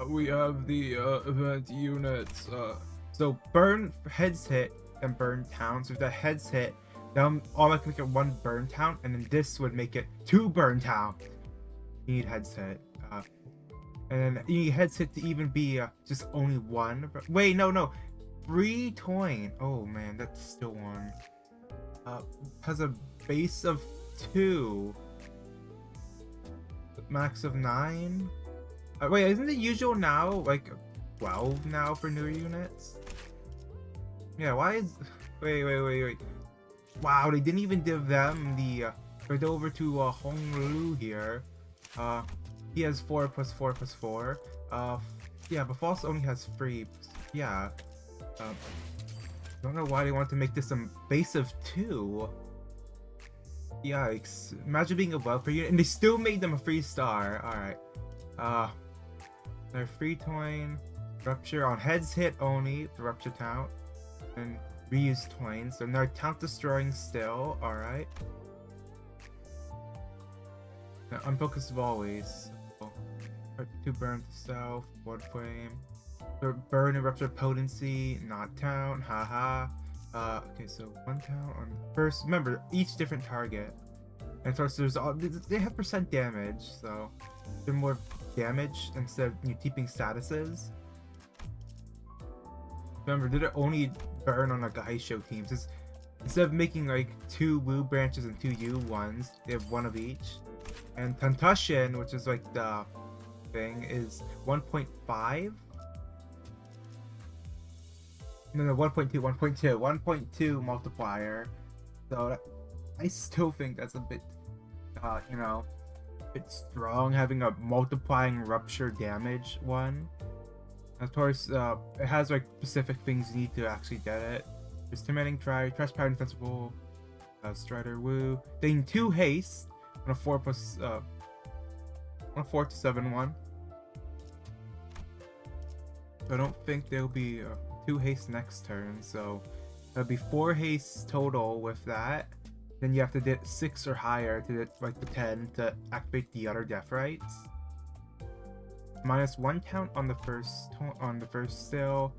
We have the event units. So burn heads hit and burn town. So if the heads hit, then automatically make it one burn town, and then this would make it two burn town. You need heads hit. And then you need heads hit to even be just only one. Wait, no. Free coin. Oh man, that's still one. Has a base of 2. Max of 9. Wait, isn't the usual now like 12 now for newer units? Yeah, why is... Wait. Wow, they didn't even give them the... right over to Hong Lu here. He has 4 plus 4 plus 4. Yeah, but False only has 3. Yeah. Don't know why they want to make this a base of 2. Yikes. Imagine being a welfare unit, and they still made them a 3-star. Alright. Their free coin, rupture on heads hit only, the rupture count, and reuse coins. So they're count destroying still. Alright. Unfocused volleys. So, 2 burn to self, blood flame. Burn and rupture potency, not count, haha. Okay, so 1 count on first. Remember, each different target. And of course, they have percent damage, so they're more damage instead of keeping statuses. Remember, did it only burn on like a high show teams? Instead of making like 2 Wu branches and 2 Yu ones, they have 1 of each. And concussion, which is like the thing, is 1.5. No, 1.2 multiplier. So I still think that's a bit, a bit strong, having a multiplying rupture damage one. Of course, it has like specific things you need to actually get it. There's Tormenting Try, Trash Power Defensible, Strider Woo. Then 2 haste on a 4 plus, on a 4 to 7 one. So I don't think there'll be 2 haste next turn, so that'll be 4 haste total with that. Then you have to get 6 or higher to get like the 10 to activate the other death rights. -1 count on the first still.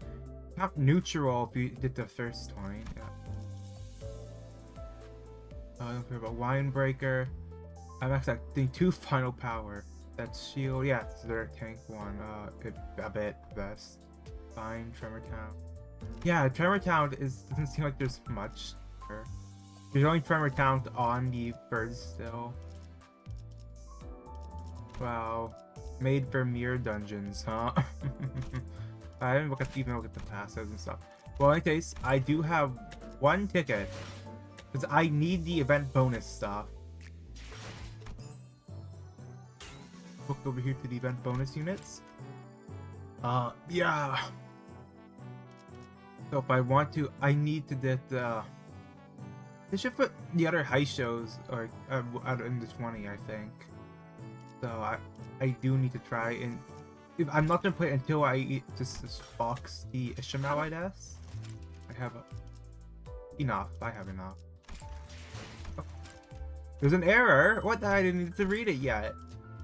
Not neutral if you did the first 20. Yeah. Don't care about Wine Breaker. I'm expecting 2 final power. That's shield. Yeah, it's their tank one. A bit best. Fine, Tremor Town. Yeah, Tremor Town doesn't seem like there's much here. There's only Tremor Town on the birds still. Wow. Made for mirror dungeons, huh? I didn't even look at the passives and stuff. Well, in any case, I do have 1 ticket. Because I need the event bonus stuff. Booked over here to the event bonus units. Yeah. So if I want to, I need to get they should put the other high shows or out in the 20, I think. So I do need to try, and if I'm not gonna play it until I just box the Ishmael, I guess. I have enough. I have enough. Oh. There's an error. What? I didn't need to read it yet.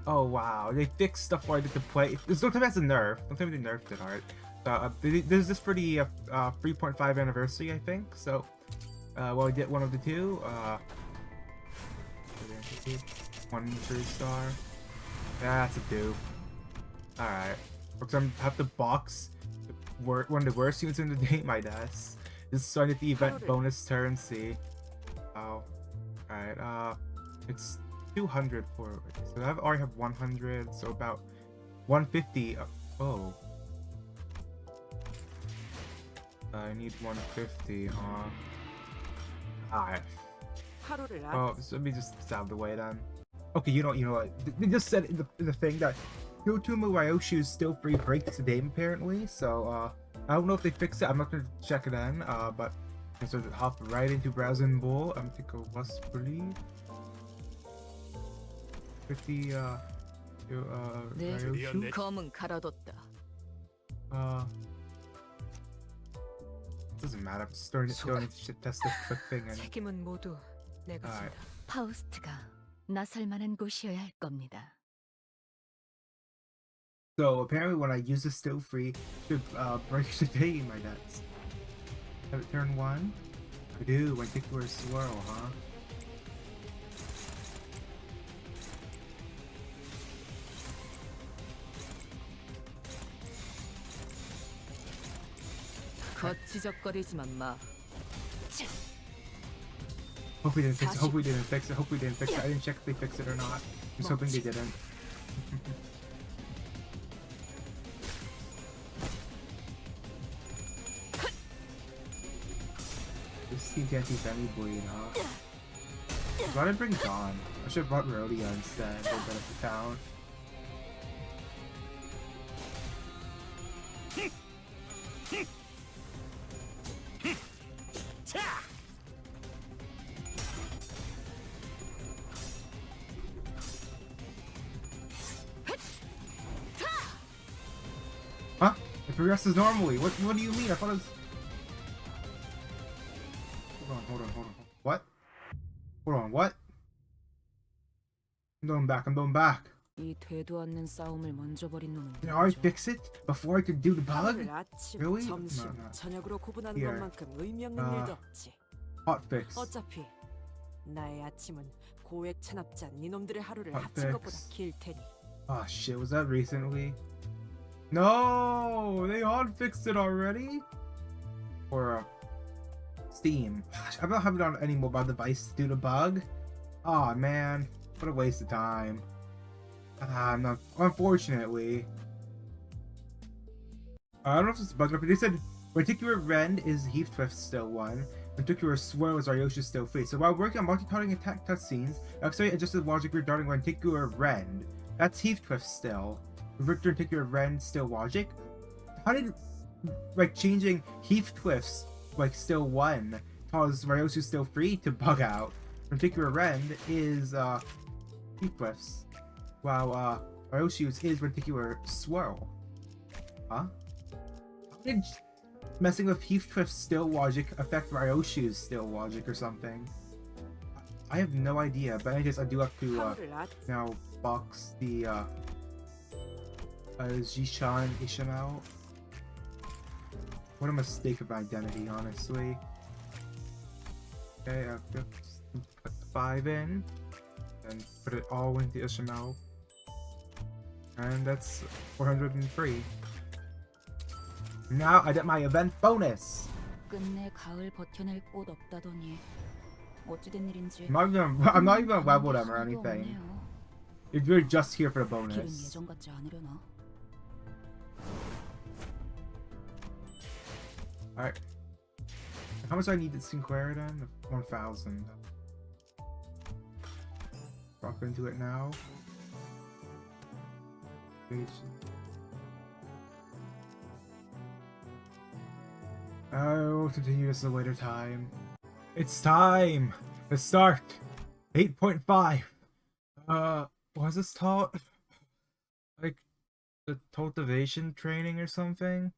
Oh wow, they fixed stuff where I get to play. Don't tell me that's a nerf. Don't tell me they nerfed it hard. This is for the 3.5 anniversary, I think. So, well, I did one of the 2. 1 3-star. That's a dupe. Alright. Because I have to box one of the worst units in the game, I guess. Just so I get the event bonus turn, see. Oh. Alright, it's 200 for... So I already have 100, so about 150. Oh. I need 150, huh? Alright. Oh, so let me just get out of the way then. Okay, you know what? They just said in the thing that Kyotumu Ryoshu is still free breaks today, apparently. So, I don't know if they fixed it. I'm not gonna check it in, but I'm just gonna hop right into Browsing Bull. I'm gonna go was pretty 50, Ryoshu. 검은 갈아뒀다. Doesn't matter. I'm just throwing it to shit test the quick thing in. 책임은 모두 내가 Alright. 진다. 파우스트가 나설 만한 곳이어야 할 겁니다. So apparently when I use the still free to break the day in my nets. Have it turn 1? I do, when kick to a swirl, huh? 거치적거리지만 마. Hope we didn't fix it, hope we didn't fix it, hope we didn't fix it. I didn't check if they fixed it or not. I'm just hoping they didn't. This team can't keep any bleed, huh? Why did I bring Dawn? I should have brought Rhodia instead. They benefit the town. Huh? It progresses normally. What do you mean? I thought it was... Hold on. What? Hold on, what? I'm going back. 이 되도 않는 싸움을 먼저 벌인 놈은 Can I fix it before I could do the bug? 아침, Really? 점심, No. 저녁으로 구분하는 Here. 것만큼 의미 없는 일도 없지. Hot fix. 어차피 나의 아침은 고액 체납자 니놈들의 하루를 Hot 합친 것보다 fix. 길 테니. Oh shit, was that recently? No! They hot fixed it already? Or Steam. I'm not having it on any mobile device to do the bug. Aw, man. What a waste of time. I'm not. Unfortunately. I don't know if it's a bug, but they said Particular Rend is Heathcliff still one. Particular Swirl is Aryosha still free. So while working on multi-targeting attack cutscenes, I accelerated adjusted logic regarding Particular Rend. That's Heathcliff still. Victor and Particular Rend still logic. How did like changing Heathcliff's like still one cause Ryoshu still free to bug out? Particular Rend is Heathcliff's, while Ryoshu's is Particular Swirl. Huh? How did messing with Heathcliff's still logic affect Ryoshu's still logic or something? I have no idea, but I guess I do have to now box the Zishan Ishamel. What a mistake of identity, honestly. Okay, I have to put the 5 in and put it all into Ishamel. And that's 403. Now I get my event bonus! 끝내 가을 버텨낼 곳 없다더니 어찌된 일인지. I'm not even on WaVdium or anything. You're just here for the 길은 bonus. 예전 같지 않으려나? Alright. How much do I need to Sinclair then? 1,000. Drop into it now. I'll continue this at a later time. It's time to start 8.5. Was this taught? Like the cultivation training or something?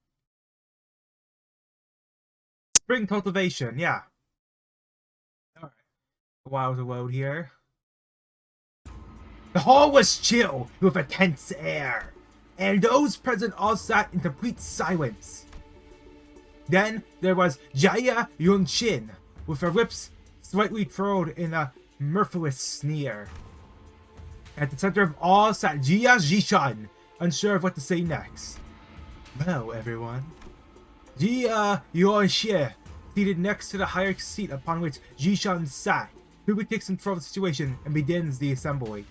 Spring cultivation, yeah. Alright. A while to load here. The hall was chill with a tense air, and those present all sat in complete silence. Then there was Jaya Yunshin, with her lips slightly furrowed in a mirthless sneer. At the center of all sat Jia Jishan, unsure of what to say next. Hello, everyone. Jia Yunshin, seated next to the higher seat upon which Jishan sat, quickly takes control of the situation and begins the assembly.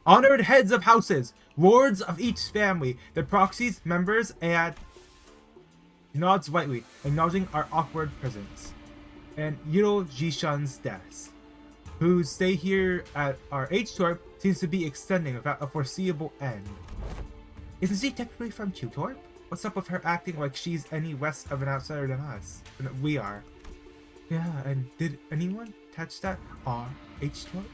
Honored heads of houses, lords of each family, their proxies, members, and nods lightly, acknowledging our awkward presence, and Yuro Jishan's death, whose stay here at our H-Torp seems to be extending without a foreseeable end. Isn't she technically from Q-Torp? What's up with her acting like she's any less of an outsider than us? Than we are. Yeah, and did anyone catch that? Our H-Torp?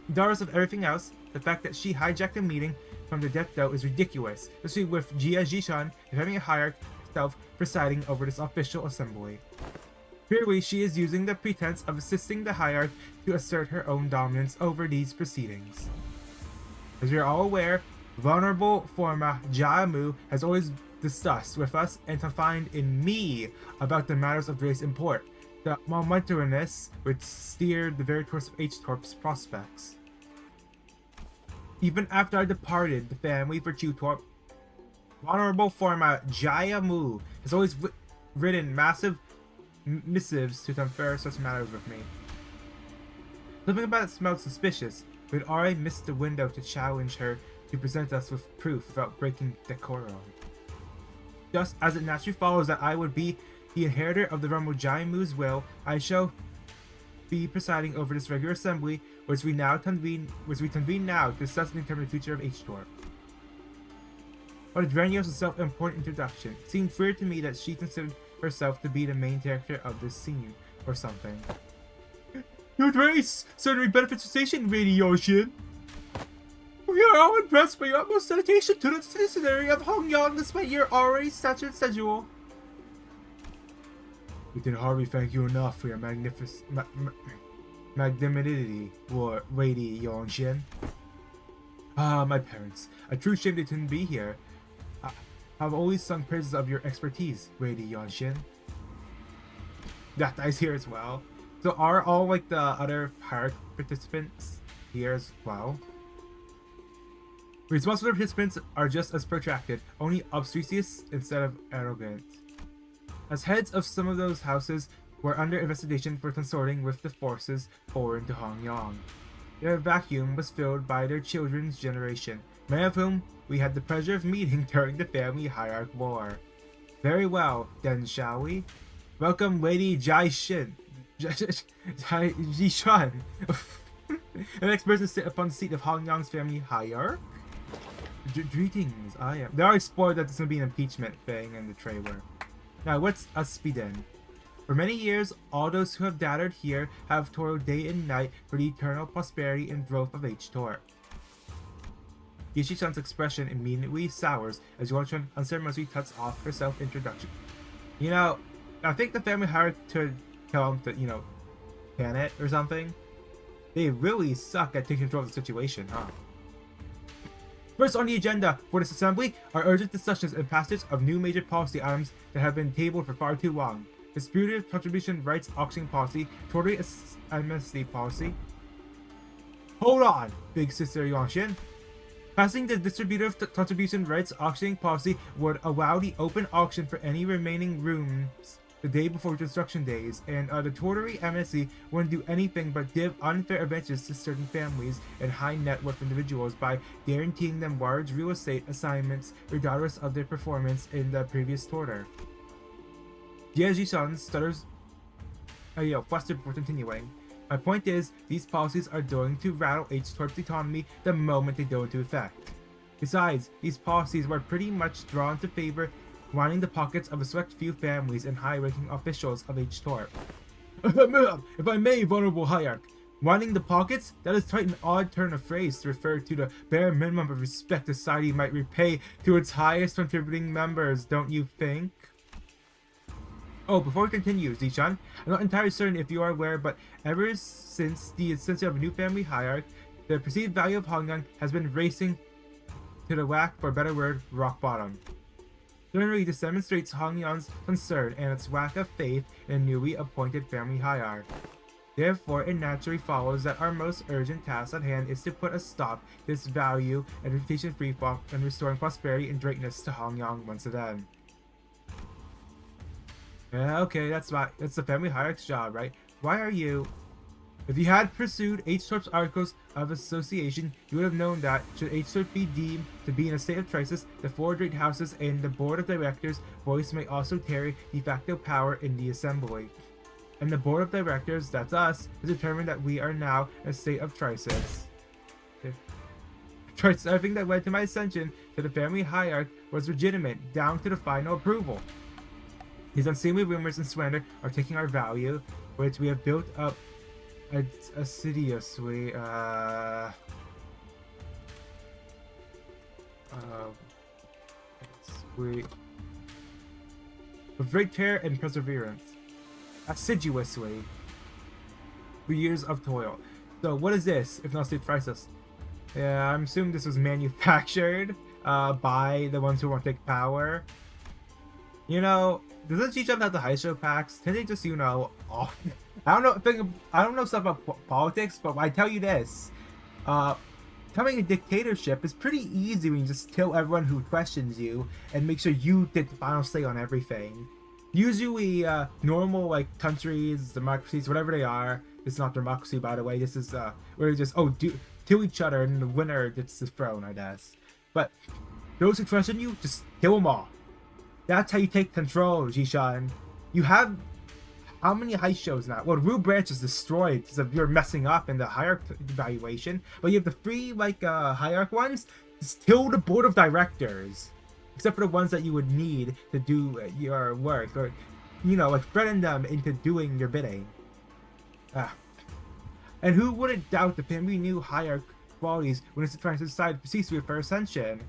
Regardless of everything else, the fact that she hijacked a meeting from the death note is ridiculous, especially with Jia Jishan having a hierarch herself presiding over this official assembly. Clearly, she is using the pretense of assisting the hierarch to assert her own dominance over these proceedings. As we are all aware, Vulnerable forma Jamu has always discussed with us and confined in me about the matters of greatest import, the momentariness which steered the very course of H-Torp's prospects. Even after I departed the family for Q-Torp, Vulnerable forma Jamu has always written massive missives to confer such matters with me. Something about it smelled suspicious. We had already missed the window to challenge her to present us with proof without breaking decorum. Just as it naturally follows that I would be the inheritor of the realm of Jaimu's will, I shall be presiding over this regular assembly, which we convene now to discuss and determine the future of H-Torp. What a grandiose and self-important introduction. It seemed clear to me that she considered herself to be the main character of this scene, or something. Your grace certainly benefits the station, Radiation. We are all impressed by your utmost dedication to the citizenry of Hongyang despite your already statured schedule. We can hardly thank you enough for your magnanimity, Radiation. Ah, my parents. A true shame they couldn't be here. I've always sung praises of your expertise, Radiation. That guy's here as well. So are all like the other park participants here as well? Responsible participants are just as protracted, only obstreperous instead of arrogant. As heads of some of those houses were under investigation for consorting with the forces foreign to Hongyang. Their vacuum was filled by their children's generation, many of whom we had the pleasure of meeting during the family hierarch war. Very well, then shall we? Welcome Lady Jishan. Jishan. The next person to sit upon the seat of Hongyang's family hierarch? Greetings, I am. They already spoiled that there's gonna be an impeachment thing in the trailer. Now, what's us be then? For many years, all those who have gathered here have toiled day and night for the eternal prosperity and growth of H-Torp. Yishishan's expression immediately sours as Yuan-chan unceremoniously cuts off her self-introduction. You know, I think the family hired to tell him to, can it or something. They really suck at taking control of the situation, huh? First on the agenda for this assembly are urgent discussions and passage of new major policy items that have been tabled for far too long. Distributive contribution rights auction policy, total amnesty policy. Hold on, big sister Yuan-shin. Passing the distributive contribution rights auctioning policy would allow the open auction for any remaining rooms the day before construction days, and the Tory amnesty wouldn't do anything but give unfair advantages to certain families and high net worth individuals by guaranteeing them large real estate assignments regardless of their performance in the previous quarter. Jie-ji-san stutters flustered before continuing. My point is, these policies are going to rattle H-Torp's economy the moment they go into effect. Besides, these policies were pretty much drawn to favor lining the pockets of a select few families and high-ranking officials of H-Torp. If I may, vulnerable hierarch, lining the pockets? That is quite an odd turn of phrase to refer to the bare minimum of respect society might repay to its highest contributing members, don't you think? Oh, before we continue, Zichan, I'm not entirely certain if you are aware, but ever since the inception of a new family hierarch, the perceived value of Hongyang has been racing to the whack, for a better word, rock bottom. Generally, this demonstrates Hongyang's concern and its lack of faith in a newly appointed family hierarch. Therefore, it naturally follows that our most urgent task at hand is to put a stop to this value and reputation free fall and restoring prosperity and greatness to Hongyang once again. Yeah, okay, that's the family hierarch's job, right? Why are you... If you had pursued H-Torp's articles of association, you would have known that, should H-Torp be deemed to be in a state of crisis, the four great houses and the board of directors' voice may also carry de facto power in the assembly. And the board of directors, that's us, has determined that we are now in a state of crisis. Everything that led to my ascension to the family hierarch was legitimate, down to the final approval. These unseemly rumors and slander are taking our value, which we have built up assiduously, with great care and perseverance. Assiduously. For years of toil. So what is this, if not state crisis? Yeah, I'm assuming this was manufactured by the ones who want to take power. You know, doesn't G-Jump have the high show packs? Can they just, off? I don't know. I don't know stuff about politics, but I tell you this: becoming a dictatorship is pretty easy when you just kill everyone who questions you and make sure you get the final say on everything. Usually, normal like countries, democracies, whatever they are. It's not democracy, by the way. This is where you just kill each other and the winner gets the throne, I guess. But those who question you, just kill them all. That's how you take control, Jishan. You have how many high shows now? Well, Rue Branch is destroyed because of you're messing up in the hierarchy evaluation. But you have the three hierarch ones. Just kill the board of directors, except for the ones that you would need to do your work, or like threaten them into doing your bidding. And who wouldn't doubt the family knew hierarch qualities when it's trying to decide precisely for ascension?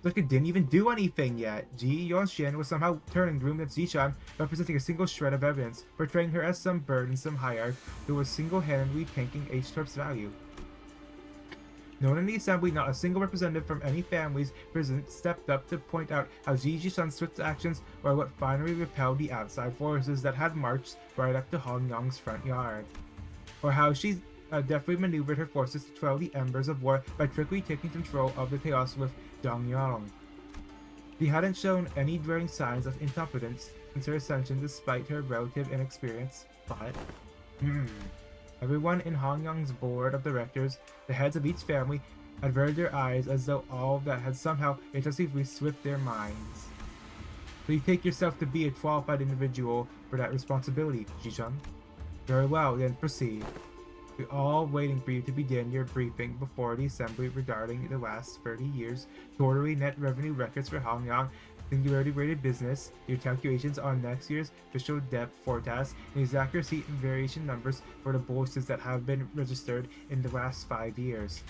Like it didn't even do anything yet. Ji Yonshin was somehow turning groom against Zishan, representing a single shred of evidence, portraying her as some burdensome hierarch who was single-handedly tanking H-Torp's value. No one in the assembly, not a single representative from any families present, stepped up to point out how Ji Jishan's swift actions were what finally repelled the outside forces that had marched right up to Hong Yong's front yard. Or how she deftly maneuvered her forces to quell the embers of war by trickery taking control of the chaos with Dongyong. She hadn't shown any glaring signs of incompetence since her ascension despite her relative inexperience, but everyone in Hong Yong's board of directors, the heads of each family, had averted their eyes as though all of that had somehow intuitively slipped their minds. So you take yourself to be a qualified individual for that responsibility, Jishan? Very well, then proceed. We're all waiting for you to begin your briefing before the assembly regarding the last 30 years, quarterly net revenue records for Hongyang, singularity rated business, your calculations on next year's official depth forecast, and exact receipt and variation numbers for the bolsters that have been registered in the last 5 years.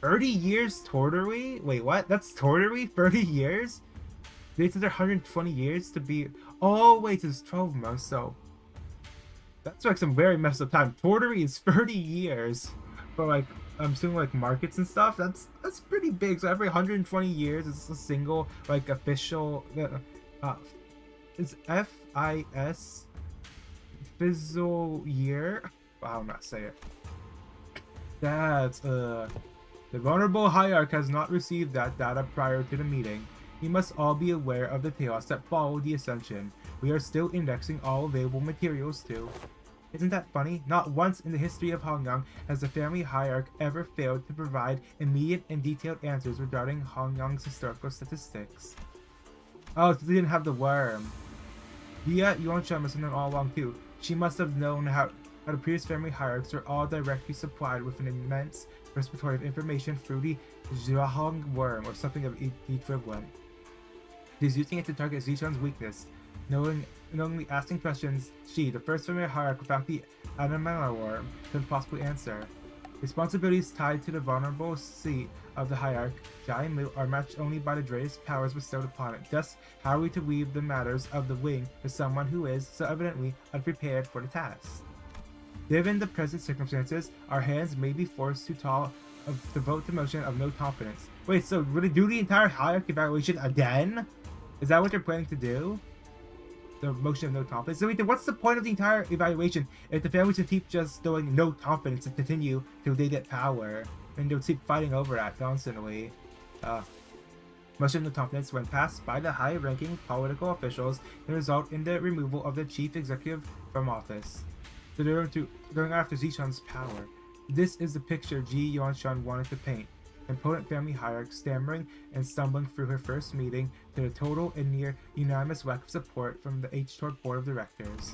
30 years Tortery? Wait, what? That's Tortery? 30 years? They said they're 120 years to be... Oh, wait, it's 12 months, so... That's like some very messed up time. Tortery is 30 years. But like, I'm assuming like markets and stuff, that's pretty big. So every 120 years, it's a single like official... it's FIS Fizzle year? Wow, I'm not saying it. That's, The vulnerable hierarch has not received that data prior to the meeting. You must all be aware of the chaos that followed the ascension. We are still indexing all available materials too. Isn't that funny? Not once in the history of Hongyang has the family hierarch ever failed to provide immediate and detailed answers regarding Hongyang's historical statistics. Oh, so they didn't have the worm. Dia Yuanshan must have known all along too. She must have known how the previous family hierarchs were all directly supplied with an immense repository of information through the Zhuahong worm or something of the equivalent. She's using it to target Zishan's weakness. Knowingly asking questions she, the first family hierarch without the Anamala worm, could possibly answer. Responsibilities tied to the vulnerable seat of the hierarch, Jai Mu, are matched only by the greatest powers bestowed upon it. Thus, how are we to weave the matters of the wing to someone who is, so evidently, unprepared for the task? Given the present circumstances, our hands may be forced to vote the motion of no confidence. Wait, so would it do the entire hierarchy evaluation again? Is that what they're planning to do? The motion of no confidence? So wait, what's the point of the entire evaluation if the families can keep just doing no confidence and continue till they get power? And they'll keep fighting over that constantly. Motion of no confidence, when passed by the high-ranking political officials, can result in the removal of the chief executive from office. So they're going after Zishan's power. This is the picture Ji Yuanshan wanted to paint. Impotent family hierarch stammering and stumbling through her first meeting to the total and near unanimous lack of support from the H-Torp board of directors.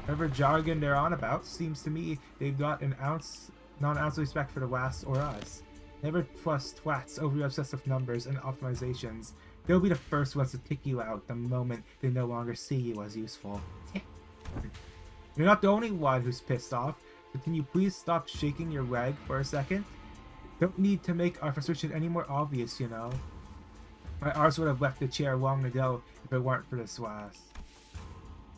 Whatever jargon they're on about, seems to me they've got not an ounce of respect for the last or us. Never trust twats overly obsessed with numbers and optimizations. They'll be the first ones to kick you out the moment they no longer see you as useful. You're not the only one who's pissed off, so can you please stop shaking your leg for a second? Don't need to make our frustration any more obvious, you know. My arse would have left the chair long ago if it weren't for this last.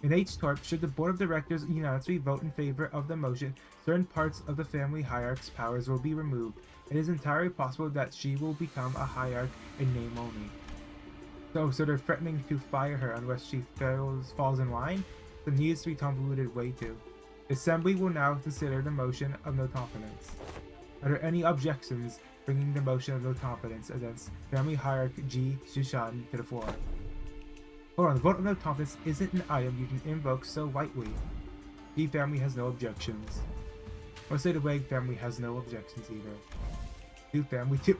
In H-Torp, should the board of directors unanimously vote in favor of the motion, certain parts of the family hierarch's powers will be removed. It is entirely possible that she will become a hierarch in name only. So they're threatening to fire her unless she falls in line? The needs to be convoluted way too. The Assembly will now consider the motion of no confidence. Are there any objections bringing the motion of no confidence against family hierarch Ji Shushan to the floor? Hold on, the vote of no confidence isn't an item you can invoke so lightly. Ji family has no objections. Or say the Wang family has no objections either. Du family too.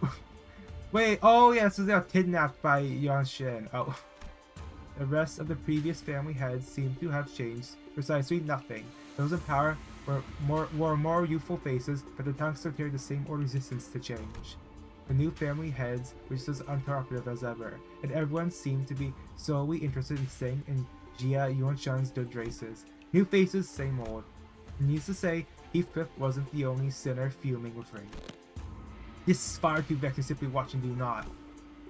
Wait, oh yeah, so they got kidnapped by Yuan Shen. Oh. The rest of the previous family heads seem to have changed precisely nothing. Those in power wore more youthful faces, but the tongues still carried the same old resistance to change. The new family heads were just as uncooperative as ever, and everyone seemed to be solely interested in staying in Jia Yuanshan's good graces. New faces, same old. Needless to say, Heathcliff wasn't the only sinner fuming with rage. This is far too vexing simply watching you not.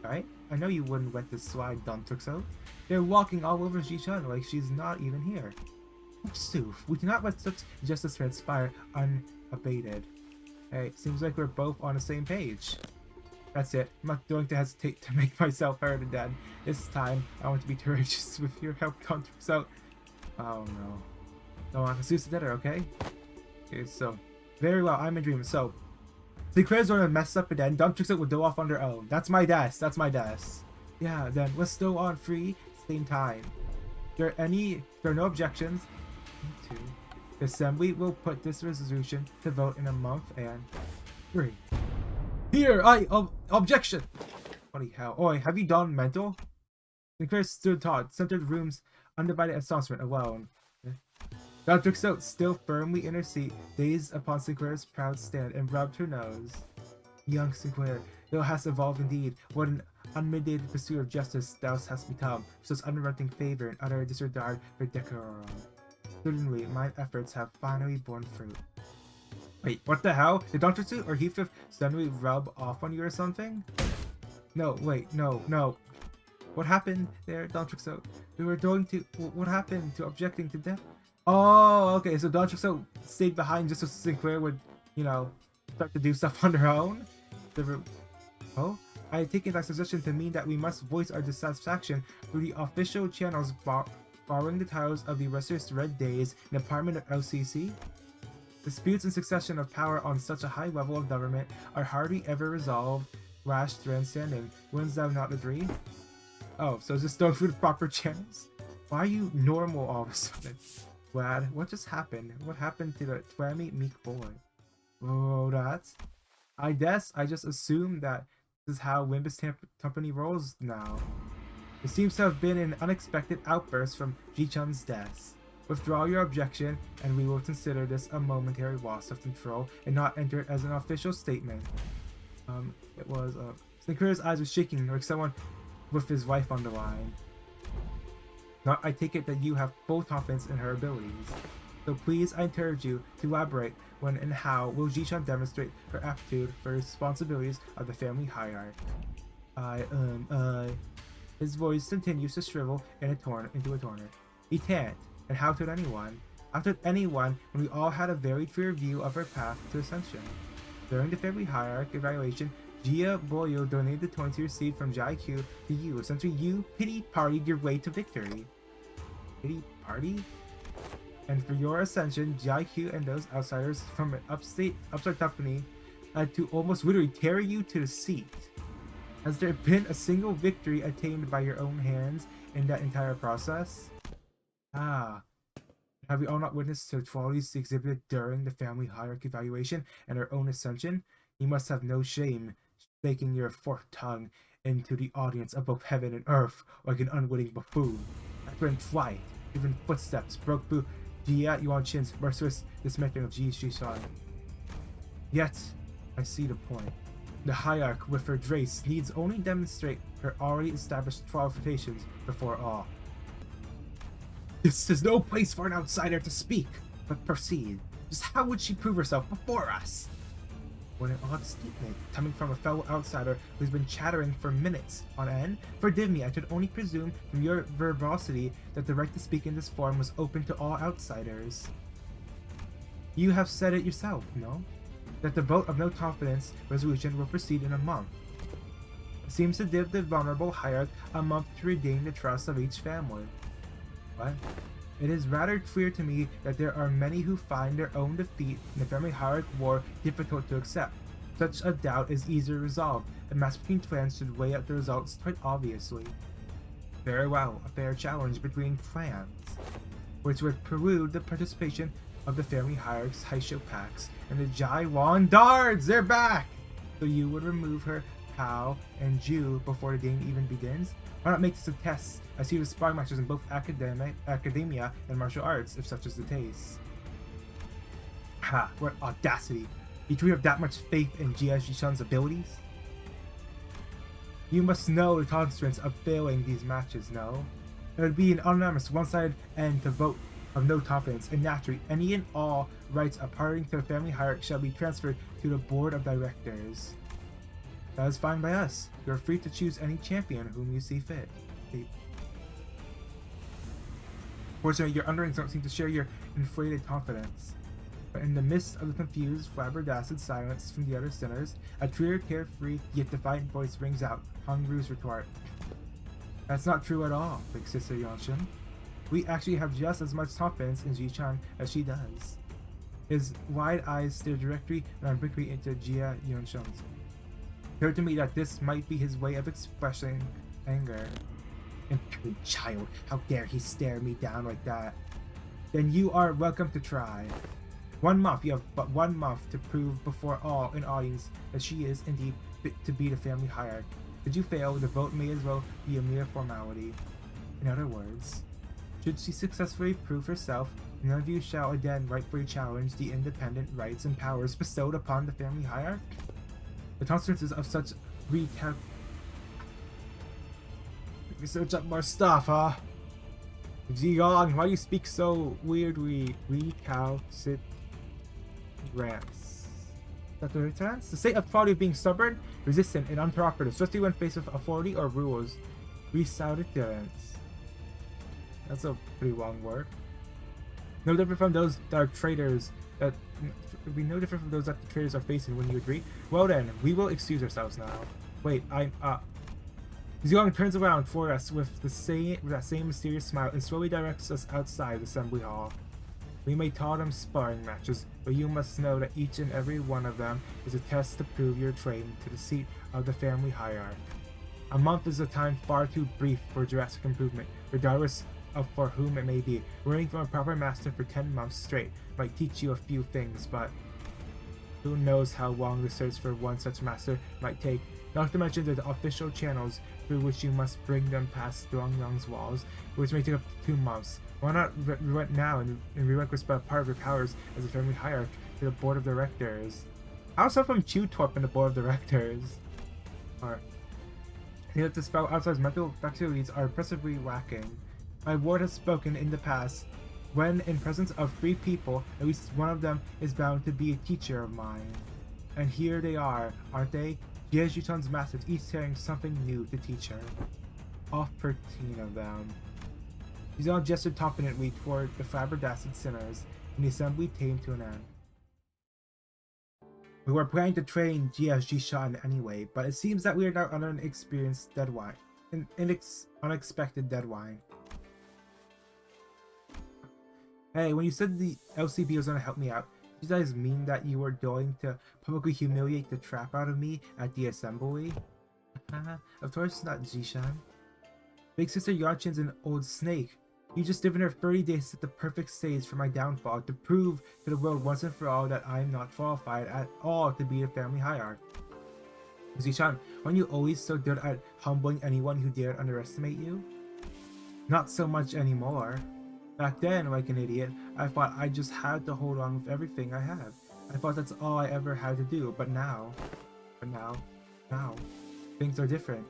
Right? I know you wouldn't let this slide, Don Tuxo. They're walking all over Ji-chan like she's not even here. Soof, we cannot let such justice transpire unabated. Hey, seems like we're both on the same page. That's it. I'm not going to hesitate to make myself heard again. This time, I want to be courageous with your help, Don Tuxo. Oh no. No, I'm Zeus together, okay? Okay, so. Very well, I'm in dream. So, Sinclair's gonna mess up again. Don Tuxo will go off on their own. That's my desk. That's my desk. Yeah, then let's go on free, same time. There are no objections. Me too. The Assembly will put this resolution to vote in a month and 3. Here, objection! Bloody hell. Oi, have you gone mental? Sinclair stood taut, centered room's undivided astonishment alone. Don Tuxo, still firmly in her seat, gazed upon Sinclair's proud stand and rubbed her nose. Young Sinclair, thou hast evolved indeed. What an unmitigated pursuit of justice thou hast become, such unrelenting favor and utter disregard for decorum. Certainly, my efforts have finally borne fruit. Wait, what the hell? Did Don Tuxo or Heathcliff suddenly rub off on you or something? No, wait, no. What happened there, Don Tuxo? We were going to... What happened to objecting to death? Oh, okay, so Don Tuxo stayed behind just so Sinclair would, start to do stuff on her own? Oh? I take that suggestion to mean that we must voice our dissatisfaction through the official channels borrowing the titles of the Restless Red Days and Department of LCC? Disputes and succession of power on such a high level of government are hardly ever resolved, rash grandstanding. Wouldn't thou not agree? Oh, so just going through the proper channels? Why are you normal all of a sudden? Glad, what just happened? What happened to the twammy meek boy? Oh, that's... I guess I just assumed that this is how Limbus company rolls now. It seems to have been an unexpected outburst from Ji-chan's desk. Withdraw your objection, and we will consider this a momentary loss of control and not enter it as an official statement. It was, Sinclair's eyes were shaking like someone with his wife on the line. Now, I take it that you have full confidence in her abilities. So please, I encourage you to elaborate when and how will Ji-chan demonstrate her aptitude for the responsibilities of the family hierarch. His voice continues to shrivel into a torrent. He can't, and how could anyone? How could anyone when we all had a very clear view of our path to ascension? During the family hierarch evaluation, Jia Boyo donated the coins he received from Jai-Q to you. Essentially, you pity-partied your way to victory. Pity-party? And for your ascension, Jai-Q and those outsiders from an upstart company had to almost literally carry you to the seat. Has there been a single victory attained by your own hands in that entire process? Ah. Have we all not witnessed the qualities exhibited during the family hierarchy evaluation and our own ascension? You must have no shame staking your forked tongue into the audience of both heaven and earth like an unwitting buffoon. After in flight, even footsteps broke through Jia Yuanshin's merciless dismantling of Ji-chan. Yet, I see the point. The hierarch with her grace needs only demonstrate her already established qualifications before all. This is no place for an outsider to speak, but proceed. Just how would she prove herself before us? What an odd statement, coming from a fellow outsider who's been chattering for minutes on end. Forgive me, I should only presume from your verbosity that the right to speak in this forum was open to all outsiders. You have said it yourself, no? That the vote of no confidence resolution will proceed in a month. It seems to give the vulnerable hierarch a month to regain the trust of each family. What? It is rather clear to me that there are many who find their own defeat in the family hierarch war difficult to accept. Such a doubt is easier resolved. A match between clans should weigh out the results quite obviously. Very well, a fair challenge between clans, which would prelude the participation of the family hierarch's Haisho packs and the Jaiwan Dards. They're back! So you would remove her, Pao, and Ju before the game even begins? Why not make this a test? I see the sparring matches in both academia and martial arts, if such is the case. Ha! What audacity! You truly have that much faith in Jia-Jishan's abilities? You must know the consequence of failing these matches, no? It would be an unanimous one-sided end to vote of no confidence, and naturally, any and all rights according to the family hierarchy shall be transferred to the board of directors. That is fine by us. You are free to choose any champion whom you see fit. Fortunately, your underlings don't seem to share your inflated confidence. But in the midst of the confused, flabbergasted silence from the other sinners, a clear, carefree, yet defiant voice rings out, Hongru's retort. That's not true at all, Big Sister Yonshin. We actually have just as much confidence in Ji-chan as she does. His wide eyes stare directly and obliquely into Jia Yonshin's. It occurred to me that this might be his way of expressing anger. Impudent child, how dare he stare me down like that? Then you are welcome to try. 1 month, you have but 1 month to prove before all an audience that she is indeed fit to be the family hierarch. Should you fail, the vote may as well be a mere formality. In other words, should she successfully prove herself, none of you shall again rightfully challenge the independent rights and powers bestowed upon the family hierarch. The consequences of such search up more stuff, huh? Ziyong, why do you speak so weirdly? Recalcitrance. The state of quality of being stubborn, resistant, and uncooperative, especially when faced with authority or rules. Recalcitrance. That's a pretty long word. No different from those that are traitors that be no different from those that the traders are facing. When you agree? Well then, we will excuse ourselves now. Wait, Ziyong turns around for us with that same mysterious smile and slowly directs us outside the assembly hall. We may call them sparring matches, but you must know that each and every one of them is a test to prove your claim to the seat of the family hierarch. A month is a time far too brief for drastic improvement, regardless of for whom it may be. Learning from a proper master for 10 months straight might teach you a few things, but who knows how long the search for one such master might take, not to mention the official channels through which you must bring them past Dongyang's walls, which may take up to 2 months. Why not relent now and relinquish part of your powers as a family hierarch to the board of directors? How is someone from Chutorp in the board of directors? I think that this fellow outside's mental faculties are impressively lacking. My ward has spoken in the past. When in presence of 3 people, at least one of them is bound to be a teacher of mine. And here they are, aren't they? Jia-Jishan's masters, each carrying something new to teach her. All 13 of them. Ziyong gestured confidently toward the flabbergasted sinners, and the assembly came to an end. We were planning to train Jia-Jishan anyway, but it seems that we are now under an experienced deadline. An unexpected deadline. Hey, when you said the LCB was going to help me out, did you guys mean that you were going to publicly humiliate the crap out of me at the assembly? Of course not, Jishan. Big Sister Yonshin's an old snake. You just given her 30 days to set the perfect stage for my downfall to prove to the world once and for all that I am not qualified at all to be a family hierarch. Jishan, aren't you always so good at humbling anyone who dared underestimate you? Not so much anymore. Back then, like an idiot, I thought I just had to hold on with everything I had. I thought that's all I ever had to do, but now, things are different.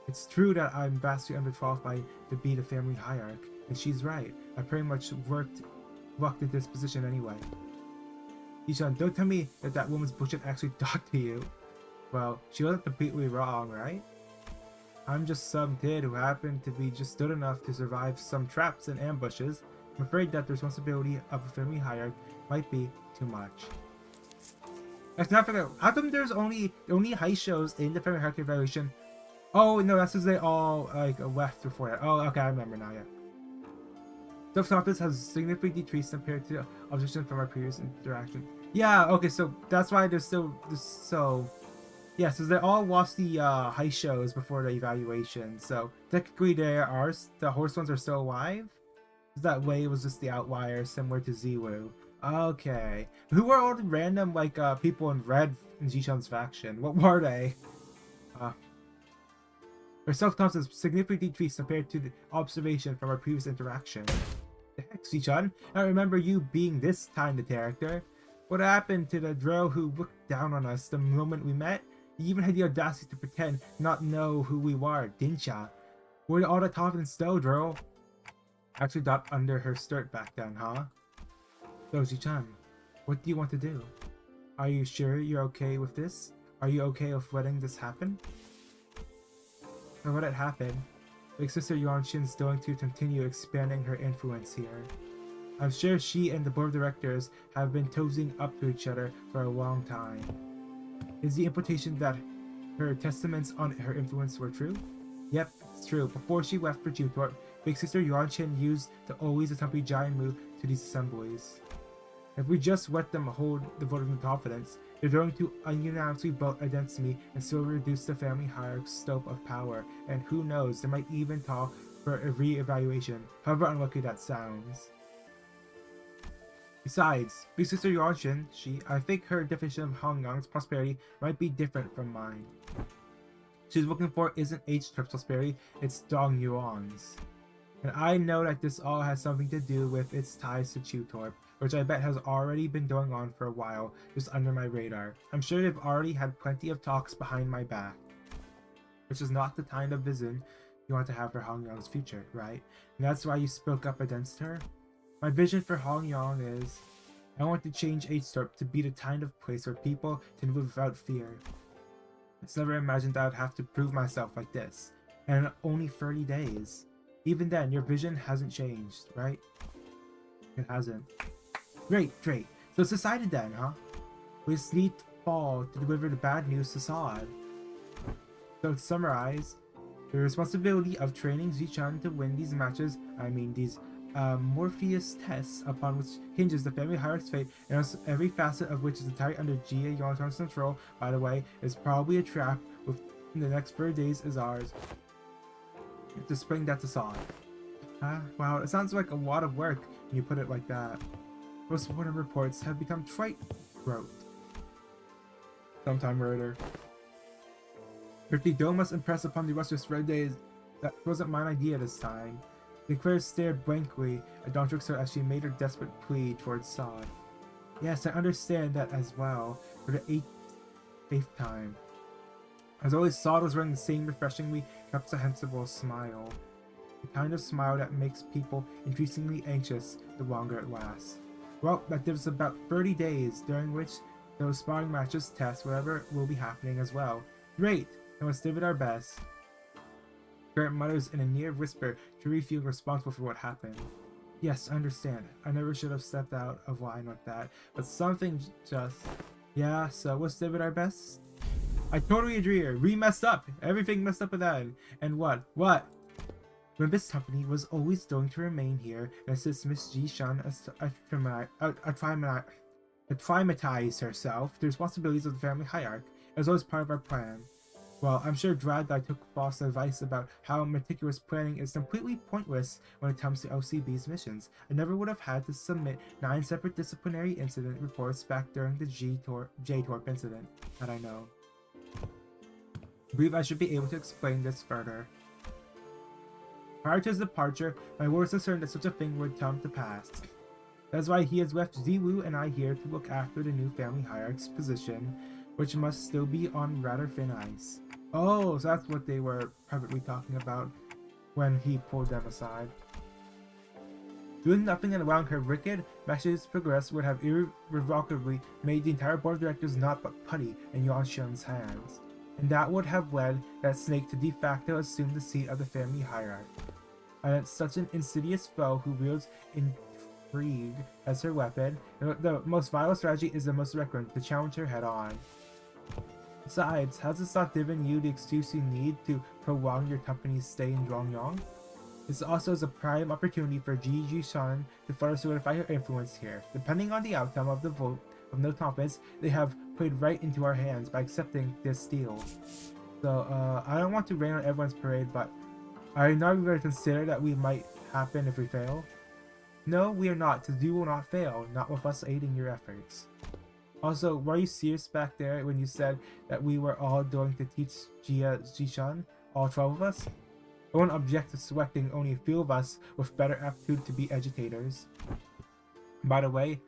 It's true that I'm vastly underqualified to be the family hierarch, and she's right. I pretty much walked into this position anyway. Ishan, don't tell me that that woman's bullshit actually talked to you. Well, she wasn't completely wrong, right? I'm just some kid who happened to be just good enough to survive some traps and ambushes. I'm afraid that the responsibility of a family hierarch might be too much. That's not for the. How come there's only high shows in the family hierarchy evaluation? Oh no, that's because they all like left before that. Oh, okay, I remember now. Yeah. Self-confidence has significantly decreased compared to the observation from our previous interaction. Yeah, okay, so that's why there's still so yeah, so they all lost the high shows before the evaluation. So technically the horse ones are still alive. That way it was just the outlier, similar to Ziwu. Okay. Who were all the random like people in red in Jishan's faction? What were they? Our self-confidence significantly decreased compared to the observation from our previous interaction. The heck, Jishan? I remember you being this kind of character. What happened to the Dro who looked down on us the moment we met? You even had the audacity to pretend not know who we were, didn't ya? Where all the confidence though, Dro? Actually got under her skirt back then, huh? Doji-chan, what do you want to do? Are you sure you're okay with this? Are you okay with letting this happen? Or let it happen? Big Sister Yuanshin's going to continue expanding her influence here. I'm sure she and the board of directors have been toesing up to each other for a long time. Is the implication that her testaments on her influence were true? Yep, it's true. Before she left for Jutorp, Big Sister Yuanshin used to always accompany Jaimu to these assemblies. If we just let them hold the vote of confidence, they're going to unanimously vote against me and still reduce the family hierarch's scope of power, and who knows, they might even call for a re-evaluation, however unlucky that sounds. Besides, Big Sister Yuanshin, I think her definition of Hongyang's prosperity might be different from mine. She's looking for isn't H-Trip's prosperity, it's Dong Yuan's. And I know that this all has something to do with its ties to Chutorp, which I bet has already been going on for a while, just under my radar. I'm sure they've already had plenty of talks behind my back. Which is not the kind of vision you want to have for Hongyang's future, right? And that's why you spoke up against her? My vision for Hongyang is, I want to change H-Torp to be the kind of place where people can live without fear. It's never imagined that I'd have to prove myself like this, and in only 30 days. Even then, your vision hasn't changed, right? It hasn't. Great. So it's decided then, huh? We just need fall to deliver the bad news to Saad. So to summarize, the responsibility of training Zichan to win these matches, these Morpheus tests upon which hinges the family hierarch's fate, and every facet of which is entirely under Jia Yongtong's control, by the way, is probably a trap within the next 30 days is ours. To spring that to Saad. Wow, it sounds like a lot of work when you put it like that. Postmortem reports have become trite rote. Sometime later. If the dome must impress upon the Russia's red days, that wasn't my idea this time. The Claire stared blankly at Don Trixer as she made her desperate plea towards Saad. Yes, I understand that as well, for the eighth time. As always, Saad was wearing the same refreshingly comprehensible smile. The kind of smile that makes people increasingly anxious the longer it lasts. Well, that gives about 30 days, during which those sparring matches, tests, whatever will be happening as well. Great! And let's give it our best. Grant mutters in a near whisper to really feel responsible for what happened. Yes, I understand. I never should have stepped out of line like that, but something just... Yeah, so let's give it our best? I totally agree here. We messed up. Everything messed up with that. And what? What? Limbus Company was always going to remain here and assist Miss Ji-shan acclimatize herself to the responsibilities of the family hierarch. It was always part of our plan. Well, I'm sure glad that I took false advice about how meticulous planning is completely pointless when it comes to LCB's missions. I never would have had to submit 9 separate disciplinary incident reports back during the J-Torp incident, had I known. I believe I should be able to explain this further. Prior to his departure, my ward was concerned that such a thing would come to pass. That's why he has left Ziwu and I here to look after the new family hierarch's position, which must still be on rather thin ice. Oh, so that's what they were privately talking about when he pulled them aside. Doing nothing and allowing her wicked messages to progress would have irrevocably made the entire board of directors not but putty in Yuanxian's hands. And that would have led that snake to de facto assume the seat of the family hierarchy. And it's such an insidious foe who wields intrigue as her weapon. The most vital strategy is the most direct one, to challenge her head on. Besides, has this not given you the excuse you need to prolong your company's stay in Zhuangyang? This also is a prime opportunity for Ji Jishan to further solidify her influence here. Depending on the outcome of the vote of no confidence, they have played right into our hands by accepting this deal. So, I don't want to rain on everyone's parade, but are you not going to consider that we might happen if we fail? No, we are not, because you will not fail, not with us aiding your efforts. Also, were you serious back there when you said that we were all going to teach Jishan, all 12 of us? I won't object to selecting only a few of us with better aptitude to be educators. By the way,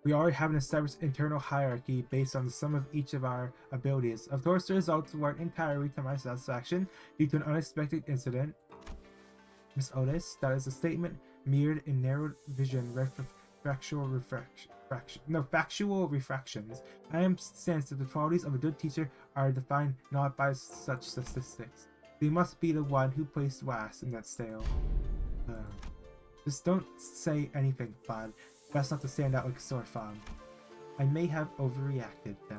we already have an established internal hierarchy based on the sum of each of our abilities. Of course, the results weren't entirely to my satisfaction due to an unexpected incident. Miss Otis, that is a statement mirrored in narrowed vision factual refractions. I am convinced that the qualities of a good teacher are defined not by such statistics. They must be the one who placed last in that scale. Just don't say anything, Bud. Best not to stand out like a sore thumb. I may have overreacted then.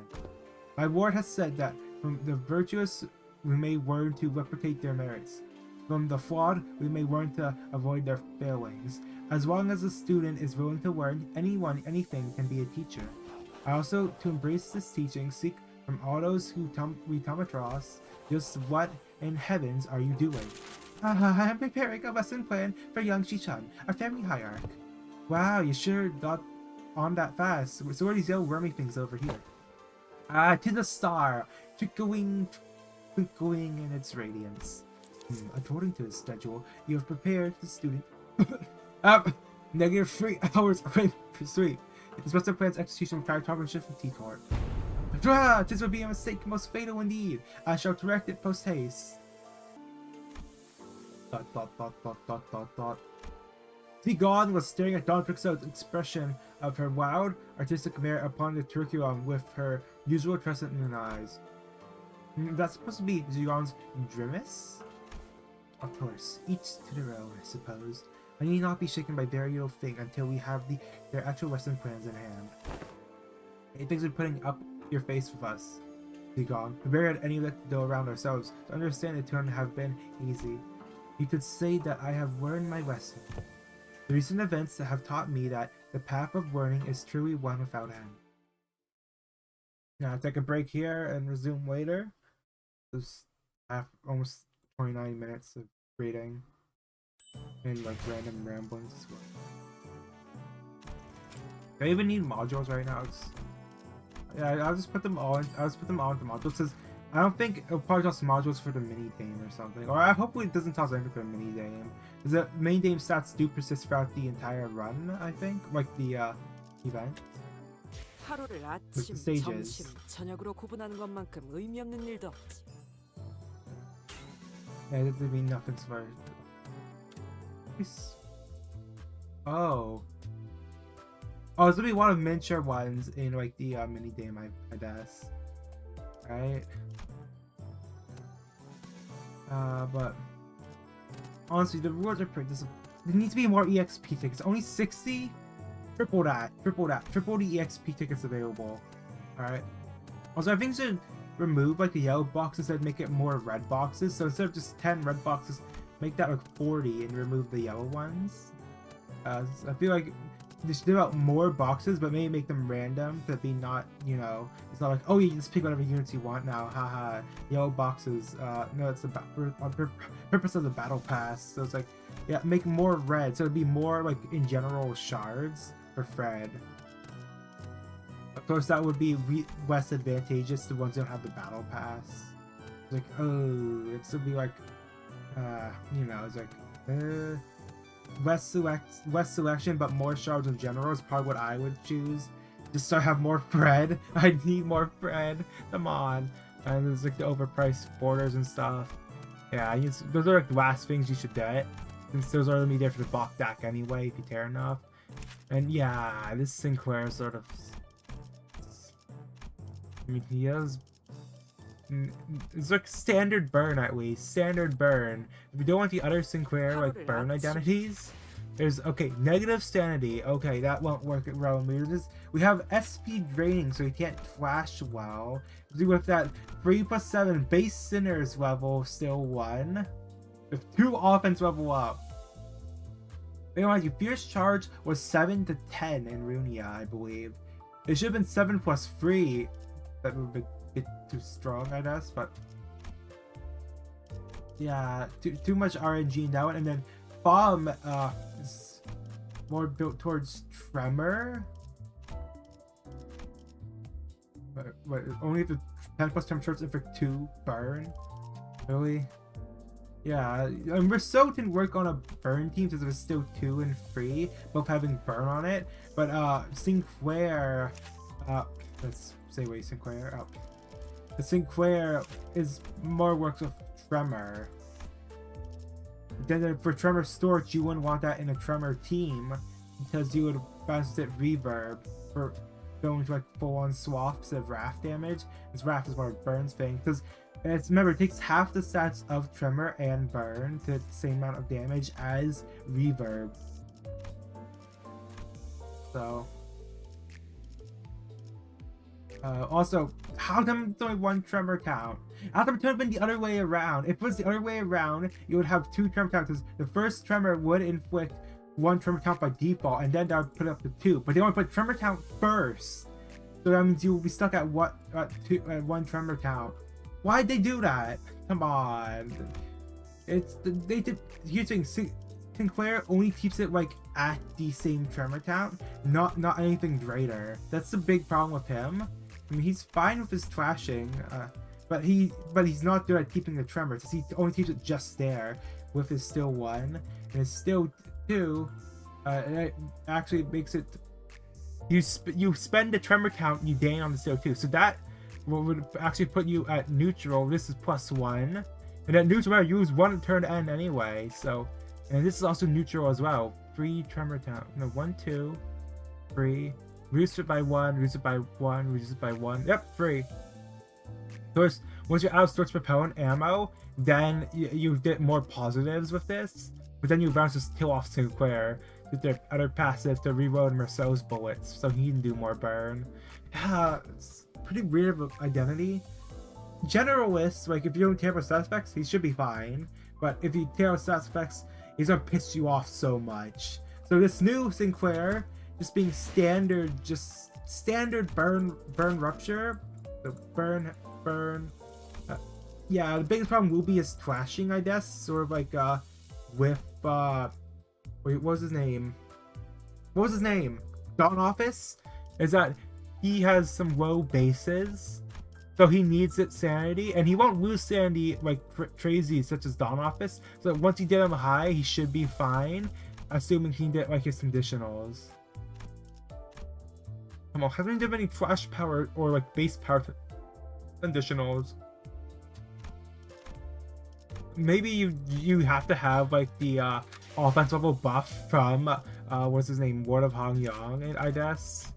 My ward has said that from the virtuous we may learn to replicate their merits. From the flawed we may learn to avoid their failings. As long as a student is willing to learn, anyone, anything can be a teacher. I also, to embrace this teaching, seek from all those who we come across, just what in heavens are you doing? I am preparing a lesson plan for young Shishan, our family hierarch. Wow, you sure got on that fast. So what are these yellow wormy things over here? To the star, twinkling in its radiance. According to his schedule, you have prepared the student negative 3 hours away for sleep. This was the plan's execution prior to partnership from T-Corp. This would be a mistake most fatal indeed. I shall correct it post haste. ... T-Gone was staring at Don Trixo's expression of her wild, artistic merit upon the curriculum with her usual crescent moon eyes. That's supposed to be Zigon's grimace? Of course, each to their own, I suppose. I need not be shaken by very little thing until we have their actual lesson plans in hand. Thanks for putting up your face with us, Zigon. We barely had any let to go around ourselves, to understand it couldn't have been easy. You could say that I have learned my lesson. The recent events have taught me that the path of learning is truly one without end. Now, take a break here and resume later. This almost 29 minutes of reading and like random ramblings. Do I even need modules right now? Yeah, I'll just put them all in. I'll just put them all into modules because I don't think it'll probably toss modules for the mini game or something. Or I hopefully it doesn't toss anything for the mini game. Because the main game stats do persist throughout the entire run, I think. Like the event. 하루를 With the 아침, stages. 점심, 저녁으로 구분하는 것만큼 의미 없는 일도 없지. Yeah, that would mean nothing for. Oh. Oh, there's gonna be a lot of miniature ones in like the mini game, I guess. Right? But honestly, the rewards are pretty there needs to be more EXP tickets. Only 60? Triple that. Triple the EXP tickets available. Alright. Also, I think they should remove like the yellow boxes and make it more red boxes. So instead of just 10 red boxes, make that like 40 and remove the yellow ones. I feel like they should give out more boxes, but maybe make them random to be not, you know, it's not like, oh, you just pick whatever units you want now, haha, yellow boxes. No, it's the purpose of the battle pass. So it's like, yeah, make more red, so it'd be more like in general shards for Fred. Of course, that would be less advantageous to ones who don't have the battle pass. It's like, oh, it's gonna be like, you know, it's like, less selection, but more shards in general is probably what I would choose. Just so I have more bread. I need more bread. Come on. And there's like the overpriced borders and stuff. Yeah, those are like the last things you should get. since those are only there for the block deck anyway, if you tear enough. And yeah, this Sinclair sort of... I mean, he has... It's like standard burn at least. Standard burn. If you don't want the other Sinclair like burn identities, there's okay, negative sanity. Okay, that won't work at Realm. We have SP draining, so he can't flash well. With that 3+7 base sinners level still 1. With 2 offense level up. Anyway, Fierce Charge was 7 to 10 in Runia, I believe. It should have been 7+3. That would be bit too strong, I guess, but yeah, too much RNG in that one. And then Bomb is more built towards Tremor. But only the 10+ temperature Inflict 2 burn. Really? Yeah, and Rousseau can work on a burn team since it's still 2 and 3, both having burn on it. But Sinclair, let's say wait, Sinclair. The Sinclair is more works with Tremor. Then for Tremor Storage, you wouldn't want that in a Tremor team because you would bounce it reverb for going to like full-on swaps instead of Wrath damage. Because Wrath is more burns thing. Because remember, it takes half the stats of Tremor and Burn to the same amount of damage as reverb. So. Also, how come it's only 1 Tremor count? How come it could have been the other way around? If it was the other way around, you would have 2 Tremor counts, because the first Tremor would inflict 1 Tremor count by default, and then that would put it up to 2. But they want to put Tremor count first, so that means you will be stuck at 1 Tremor count. Why'd they do that? Come on. They did. Here's the thing. Sinclair only keeps it like at the same Tremor count, not anything greater. That's the big problem with him. I mean, he's fine with his trashing, but he's not good at keeping the Tremor, because he only keeps it just there with his still 1 and his still 2. And it actually makes it you spend the Tremor count, you gain on the still 2, so that would actually put you at neutral. This is +1, and at neutral you lose 1 turn end anyway. So, and this is also neutral as well. 3 Tremor count. No, 1, 2, 3. Reduce it by 1, reduce it by 1, reduce it by 1. Yep, 3. So once you're out of Storage Propellant ammo, then you get more positives with this. But then you bounce this kill off Sinclair with their other passive to reload Marceau's bullets, so he can do more burn. Yeah, it's pretty weird of identity. Generalist, like if you don't care about stat effects, he should be fine. But if you care about stat effects, he's gonna piss you off so much. So this new Sinclair, just being standard, just standard burn rupture, the burn. Yeah, the biggest problem will be his flashing, I guess. Sort of like with wait, what was his name? What was his name? Dawn Office? Is that he has some low bases, so he needs its sanity, and he won't lose sanity like crazy, such as Dawn Office. So once he did him high, he should be fine, assuming he did like his conditionals. Come on, haven't done any flash power or like base power conditionals. Maybe you have to have like the offense level buff from what's his name, Ward of Hong Yang, I guess.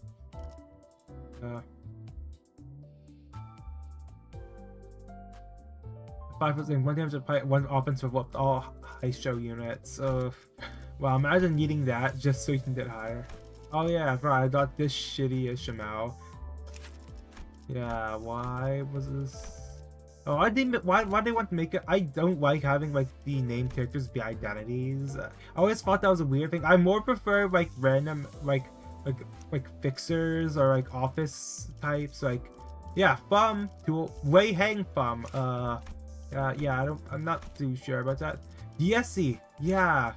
5% 1 damage apply 1 offense level up to all high show units. Well, imagine needing that just so you can get higher. Oh yeah, right, I got this shitty Ishamel. Yeah, why was this? Oh, why they want to make it? I don't like having like the name characters be identities. I always thought that was a weird thing. I more prefer like random like fixers or like office types. Like, yeah, Fum to Wei Hang Fum. Yeah, I'm not too sure about that. DSC, yeah.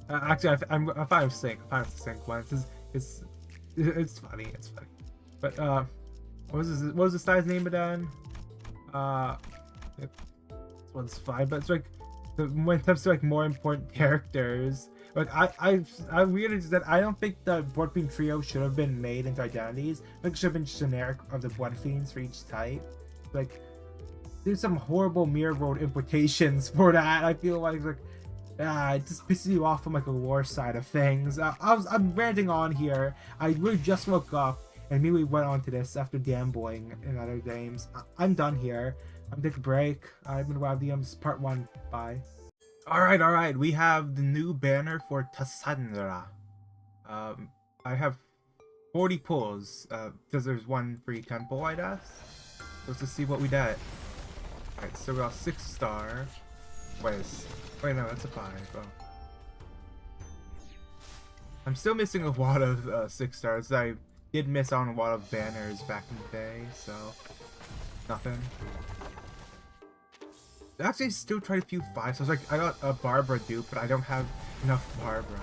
Actually, I find him sick. I find him sick once. It's funny. It's funny. But what was this guy's name again? This one's fine, but it's like when it comes to like more important characters, like I realized that I don't think the Blood Fiend trio should have been made into identities. Like, it should have been generic of the Blood Fiends for each type. Like, there's some horrible mirror world implications for that. I feel like It just pisses you off from like a war side of things. I'm ranting on here. I really just woke up and immediately went on to this after gambling in other games. I'm done here. I'm taking a break. I've been WaVdium's part 1. Bye. Alright. We have the new banner for Tassandra. I have 40 pulls, because there's one free 10 pull, I guess. Let's just see what we get. Alright, so we got 6-star. Wait, no, that's a 5. Oh. I'm still missing a lot of 6-stars. I did miss on a lot of banners back in the day, so nothing. I actually still tried a few 5s. So I was like, I got a Barbara dupe, but I don't have enough Barbara.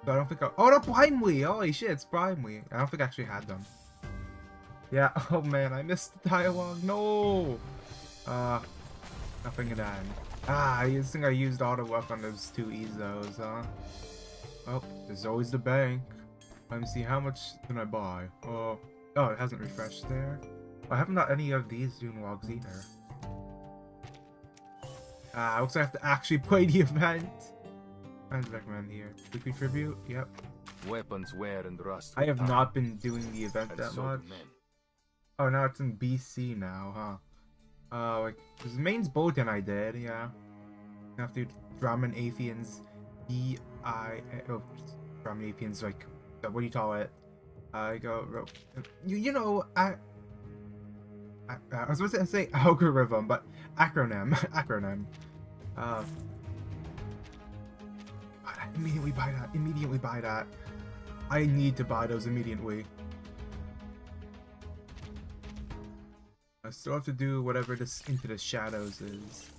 So I don't think oh, no, Primely! Holy shit, it's Primely. I don't think I actually had them. Yeah, oh man, I missed the dialogue. No! Nothing again. I think I used auto luck on those 2 Ezos, huh? Oh, there's always the bank. Let me see, how much can I buy? Oh, it hasn't refreshed there. I haven't got any of these Dune logs either. Looks like I have to actually play the event. I recommend here. Weekly tribute, yep. Weapons wear and rust. I have not been doing the event and that so much. do men. Oh, now it's in BC now, huh? Like, the main's bulletin I did, yeah. I have to Draman Athenians, Draman Athenians, like, what do you call it? I was supposed to say algorithm, but acronym. Immediately buy that. I need to buy those immediately. I still have to do whatever this Into the Shadows is.